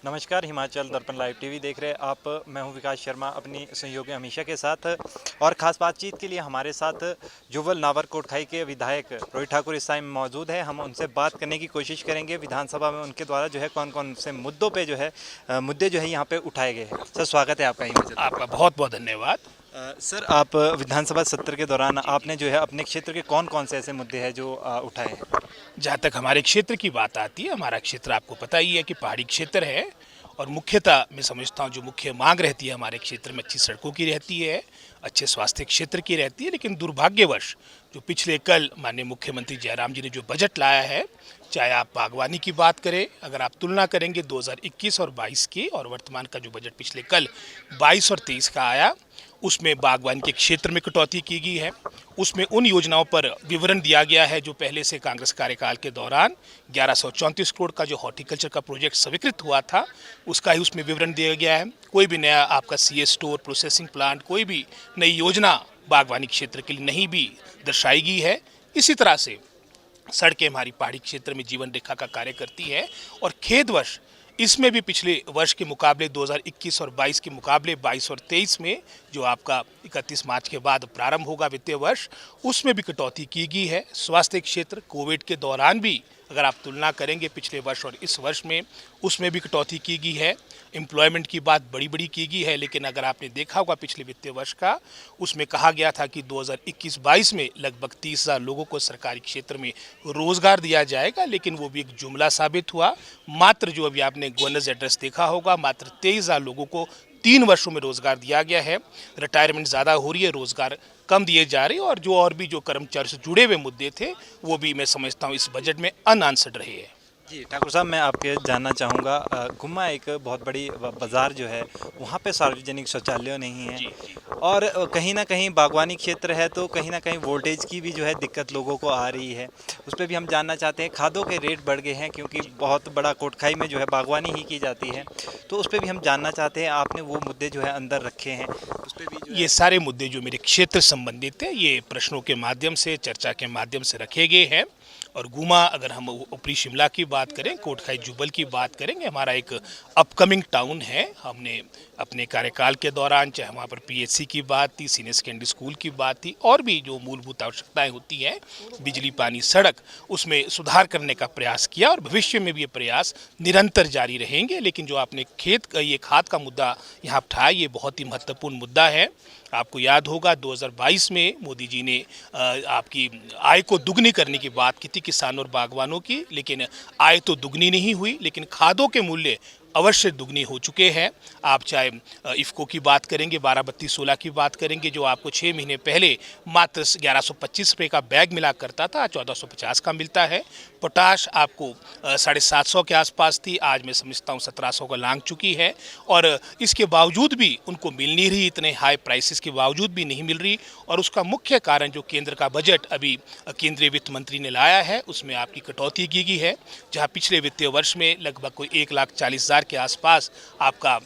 नमस्कार, हिमाचल दर्पण live TV देख रहे आप। मैं हूं विकास शर्मा अपनी सहयोगी अमीषा के साथ, और ख़ास बातचीत के लिए हमारे साथ जुब्बल नावर कोटखाई के विधायक रोहित ठाकुर इस टाइम मौजूद है। हम उनसे बात करने की कोशिश करेंगे विधानसभा में उनके द्वारा जो है कौन कौन से मुद्दों पे जो है मुद्दे जो है यहाँ पे उठाए गए हैं। सर, स्वागत है आपका हिमाचल। आपका बहुत बहुत धन्यवाद। सर, आप विधानसभा सत्र के दौरान आपने जो है अपने क्षेत्र के कौन कौन से ऐसे मुद्दे हैं जो उठाए हैं? जहाँ तक हमारे क्षेत्र की बात आती है, हमारा क्षेत्र आपको पता ही है कि पहाड़ी क्षेत्र है और मुख्यतः मैं समझता हूँ जो मुख्य मांग रहती है हमारे क्षेत्र में अच्छी सड़कों की रहती है, अच्छे स्वास्थ्य क्षेत्र की रहती है। लेकिन दुर्भाग्यवश जो पिछले कल माननीय मुख्यमंत्री जयराम जी ने जो बजट लाया है, चाहे आप बागवानी की बात करें, अगर आप तुलना करेंगे 2021 और 22 की और वर्तमान का जो बजट पिछले कल 22 और 23 का आया, उसमें बागवानी के क्षेत्र में कटौती की गई है। उसमें उन योजनाओं पर विवरण दिया गया है जो पहले से कांग्रेस कार्यकाल के दौरान 1134 करोड़ का जो हॉर्टिकल्चर का प्रोजेक्ट स्वीकृत हुआ था, उसका ही उसमें विवरण दिया गया है। कोई भी नया आपका सीए स्टोर, प्रोसेसिंग प्लांट, कोई भी नई योजना बागवानी क्षेत्र के लिए नहीं भी दर्शाई गई है। इसी तरह से सड़कें हमारी पहाड़ी क्षेत्र में जीवन रेखा का कार्य करती है और खेदवश इसमें भी पिछले वर्ष के मुकाबले 2021 और 22 के मुकाबले 22 और 23 में जो आपका 31 मार्च के बाद प्रारंभ होगा वित्तीय वर्ष, उसमें भी कटौती की गई है। स्वास्थ्य क्षेत्र कोविड के दौरान भी अगर आप तुलना करेंगे पिछले वर्ष और इस वर्ष में, उसमें भी कटौती की गई है। एम्प्लॉयमेंट की बात बड़ी की गई है, लेकिन अगर आपने देखा होगा पिछले वित्तीय वर्ष का, उसमें कहा गया था कि 2021-22 में लगभग 30,000 लोगों को सरकारी क्षेत्र में रोजगार दिया जाएगा, लेकिन वो भी एक जुमला साबित हुआ। मात्र जो अभी आपने गवर्नर्स एड्रेस देखा होगा, मात्र 23,000 लोगों को 3 वर्षों में रोजगार दिया गया है। रिटायरमेंट ज़्यादा हो रही है, रोजगार कम दिए जा रहे हैं, और और भी जो कर्मचारी से जुड़े हुए मुद्दे थे वो भी मैं समझता हूँ इस बजट में अनआंसर्ड रहे हैं। जी ठाकुर साहब, मैं आपके जानना चाहूँगा, गुम्मा एक बहुत बड़ी बाज़ार जो है वहाँ पे सार्वजनिक शौचालय नहीं है। जी। और कहीं ना कहीं बागवानी क्षेत्र है तो कहीं ना कहीं वोल्टेज की भी जो है दिक्कत लोगों को आ रही है। उस पर भी हम जानना चाहते हैं। खादों के रेट बढ़ गए हैं क्योंकि बहुत बड़ा कोटखाई में जो है बागवानी ही की जाती है, तो उस पर भी हम जानना चाहते हैं। आपने वो मुद्दे जो है अंदर रखे हैं, उस पर भी जो ये सारे मुद्दे जो मेरे क्षेत्र संबंधित है, ये प्रश्नों के माध्यम से, चर्चा के माध्यम से रखे गए हैं। और गुमा, अगर हम ऊपरी शिमला की बात करें, कोटखाई जुब्बल की बात करेंगे, हमारा एक अपकमिंग टाउन है। हमने अपने कार्यकाल के दौरान, चाहे वहाँ पर पीएचसी की बात थी, सीनियर सेकेंडरी स्कूल की बात थी, और भी जो मूलभूत आवश्यकताएं होती हैं, बिजली, पानी, सड़क, उसमें सुधार करने का प्रयास किया और भविष्य में भी ये प्रयास निरंतर जारी रहेंगे। लेकिन जो आपने ये खाद का मुद्दा यहाँ उठाया, ये बहुत ही महत्वपूर्ण मुद्दा है। आपको याद होगा 2022 में मोदी जी ने आपकी आय को दुगनी करने की बात की थी किसानों और बागवानों की, लेकिन आय तो दुगनी नहीं हुई, लेकिन खादों के मूल्य अवश्य दुगनी हो चुके हैं। आप चाहे इफ़को की बात करेंगे, 12-32-16 की बात करेंगे, जो आपको 6 महीने पहले मात्र 1125 रुपये का बैग मिला करता था, 1450 का मिलता है। पोटाश आपको 750 के आसपास थी, आज मैं समझता हूँ 1700 का लांघ चुकी है। और इसके बावजूद भी उनको मिल नहीं रही, इतने हाई प्राइसेस के बावजूद भी नहीं मिल रही। और उसका मुख्य कारण जो केंद्र का बजट अभी केंद्रीय वित्त मंत्री ने लाया है, उसमें आपकी कटौती की गई है। जहाँ पिछले वित्तीय वर्ष में लगभग कोई 1,40,000 के आसपास आपका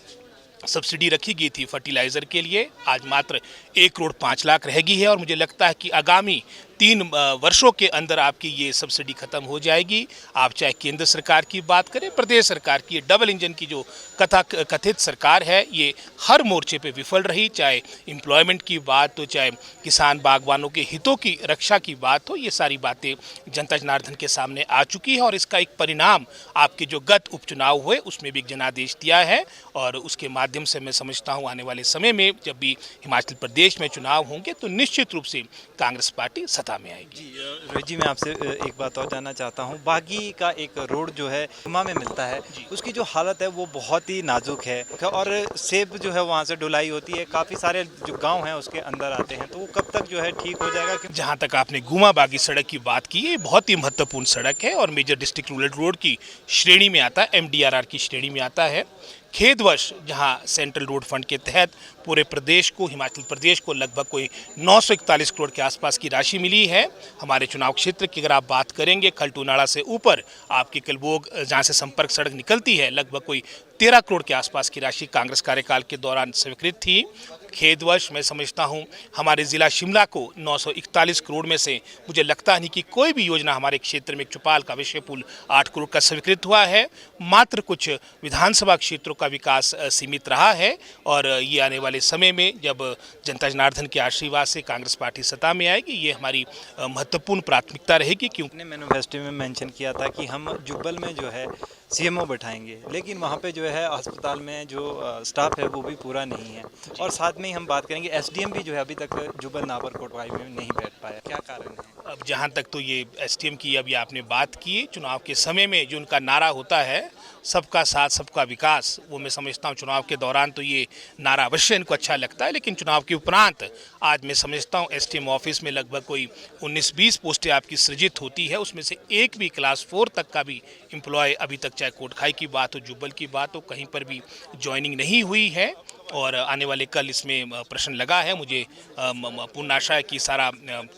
सब्सिडी रखी गई थी फर्टिलाइज़र के लिए, आज मात्र 1,05,00,000 रह गई है। और मुझे लगता है कि आगामी 3 वर्षों के अंदर आपकी ये सब्सिडी खत्म हो जाएगी। आप चाहे केंद्र सरकार की बात करें, प्रदेश सरकार की, डबल इंजन की जो कथित सरकार है, ये हर मोर्चे पे विफल रही। चाहे एम्प्लॉयमेंट की बात हो, चाहे किसान बागवानों के हितों की रक्षा की बात हो, ये सारी बातें जनता जनार्दन के सामने आ चुकी है। और इसका एक परिणाम आपके जो गत उपचुनाव हुए उसमें भी एक जनादेश दिया है, और उसके माध्यम से मैं समझता हूँ आने वाले समय में जब भी हिमाचल प्रदेश में चुनाव होंगे तो निश्चित रूप से कांग्रेस पार्टी सत्ता में आएगी। जी रोहित जी, मैं आपसे एक बात और जानना चाहता हूँ। बागी का एक रोड जो है गुम्मा में मिलता है, उसकी जो हालत है वो बहुत ही नाजुक है, और सेब जो है वहाँ से ढुलाई होती है, काफ़ी सारे जो गांव हैं उसके अंदर आते हैं, तो वो कब तक जो है ठीक हो जाएगा? जहाँ तक आपने गुमा बागी सड़क की बात की, ये बहुत ही महत्वपूर्ण सड़क है और मेजर डिस्ट्रिक्ट रूरल रोड की श्रेणी में आता है, MDRR की श्रेणी में आता है। खेदवश जहां सेंट्रल रोड फंड के तहत पूरे प्रदेश को, हिमाचल प्रदेश को लगभग कोई 941 करोड़ के आसपास की राशि मिली है। हमारे चुनाव क्षेत्र की अगर आप बात करेंगे, खलटूनाड़ा से ऊपर आपकी कलबोग जहां से संपर्क सड़क निकलती है, लगभग कोई 13 करोड़ के आसपास की राशि कांग्रेस कार्यकाल के दौरान स्वीकृत थी। खेदवश मैं समझता हूँ हमारे ज़िला शिमला को 941 करोड़ में से मुझे लगता नहीं कि कोई भी योजना हमारे क्षेत्र में चौपाल का विषय पुल 8 करोड़ का स्वीकृत हुआ है। मात्र कुछ विधानसभा क्षेत्रों का विकास सीमित रहा है और ये आने वाले समय में जब जनता जनार्दन के आशीर्वाद से कांग्रेस पार्टी सत्ता में आएगी, ये हमारी महत्वपूर्ण प्राथमिकता रहेगी। क्योंकि अपने मैनिफेस्टो में मेंशन किया था कि हम जुब्बल में जो है सीएमओ बैठाएंगे, लेकिन वहाँ पे जो है अस्पताल में जो स्टाफ है वो भी पूरा नहीं है। और साथ में ही हम बात करेंगे एसडीएम भी जो है अभी तक जुब्बल नावर कोटखाई में नहीं बैठ पाया, क्या कारण है? अब जहाँ तक तो ये एसडीएम की अभी आपने बात की, चुनाव के समय में जो उनका नारा होता है सबका साथ सबका विकास, वो मैं समझता हूँ चुनाव के दौरान तो ये नारा अवश्य इनको अच्छा लगता है, लेकिन चुनाव के उपरांत आज मैं समझता हूँ एसडीएम ऑफिस में लगभग कोई 19-20 पोस्टें आपकी सृजित होती है, उसमें से एक भी क्लास 4 तक का भी एम्प्लॉय अभी तक, चाहे कोटखाई की बात हो, जुब्बल की बात हो, कहीं पर भी ज्वाइनिंग नहीं हुई है। और आने वाले कल इसमें प्रश्न लगा है, मुझे पूर्ण आशा है कि सारा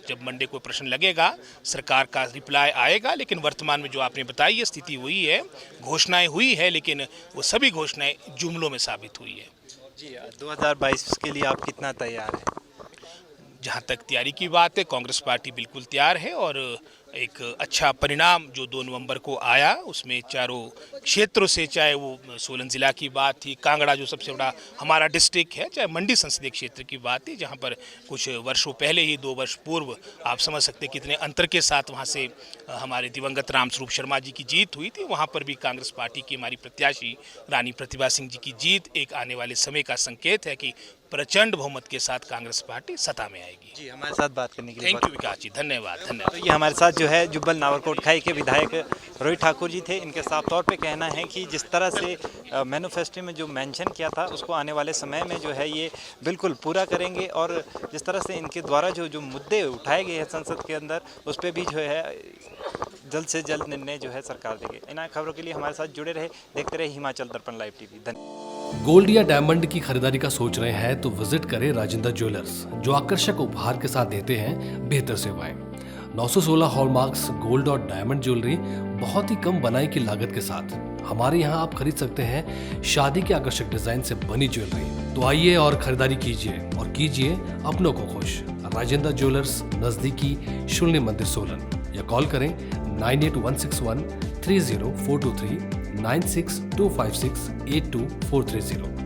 जब मंडे को प्रश्न लगेगा सरकार का रिप्लाई आएगा। लेकिन वर्तमान में जो आपने बताई है स्थिति वही है, घोषणाएं हुई है लेकिन वो सभी घोषणाएं जुमलों में साबित हुई है। जी, 2022 के लिए आप कितना तैयार हैं? जहाँ तक तैयारी की बात है, कांग्रेस पार्टी बिल्कुल तैयार है और एक अच्छा परिणाम जो 2 नवंबर को आया उसमें चारों क्षेत्रों से, चाहे वो सोलन ज़िला की बात थी, कांगड़ा जो सबसे बड़ा हमारा डिस्ट्रिक्ट है, चाहे मंडी संसदीय क्षेत्र की बात थी जहां पर कुछ वर्षों पहले ही 2 वर्ष पूर्व आप समझ सकते कितने अंतर के साथ वहां से हमारे दिवंगत रामस्वरूप शर्मा जी की जीत हुई थी। वहां पर भी कांग्रेस पार्टी की हमारी प्रत्याशी रानी प्रतिभा सिंह जी की जीत एक आने वाले समय का संकेत है कि प्रचंड बहुमत के साथ कांग्रेस पार्टी सत्ता में आएगी। जी, हमारे साथ बात करने के लिए थैंक यू विकास जी, धन्यवाद धन्यवाद। तो ये हमारे साथ जो है जुब्बल नावर कोटखाई के विधायक रोहित ठाकुर जी थे। इनके साफ तौर पे कहना है कि जिस तरह से मैनिफेस्टो में जो मेंशन किया था उसको आने वाले समय में जो है ये बिल्कुल पूरा करेंगे और जिस तरह से इनके द्वारा जो मुद्दे उठाए गए हैं संसद के अंदर उस पर भी जो है जल्द से जल्द निर्णय जो है सरकार देगी। इन खबरों के लिए हमारे साथ जुड़े रहे, देखते रहे हिमाचल दर्पण लाइव टीवी। धन्यवाद। गोल्ड या डायमंड की खरीदारी का सोच रहे हैं तो विजिट करें राजेंद्र ज्वेलर्स, जो आकर्षक उपहार के साथ देते हैं बेहतर सेवाएं। 916 हॉलमार्क्स गोल्ड और डायमंड ज्वेलरी बहुत ही कम बनाई की लागत के साथ। हमारे यहाँ आप खरीद सकते हैं शादी के आकर्षक डिजाइन से बनी ज्वेलरी। तो आइए और खरीदारी कीजिए और कीजिए अपनों को खुश। राजेंद्र ज्वेलर्स, नजदीकी शून्य मंदिर सोलन, या कॉल करें 9816130423 9625682430।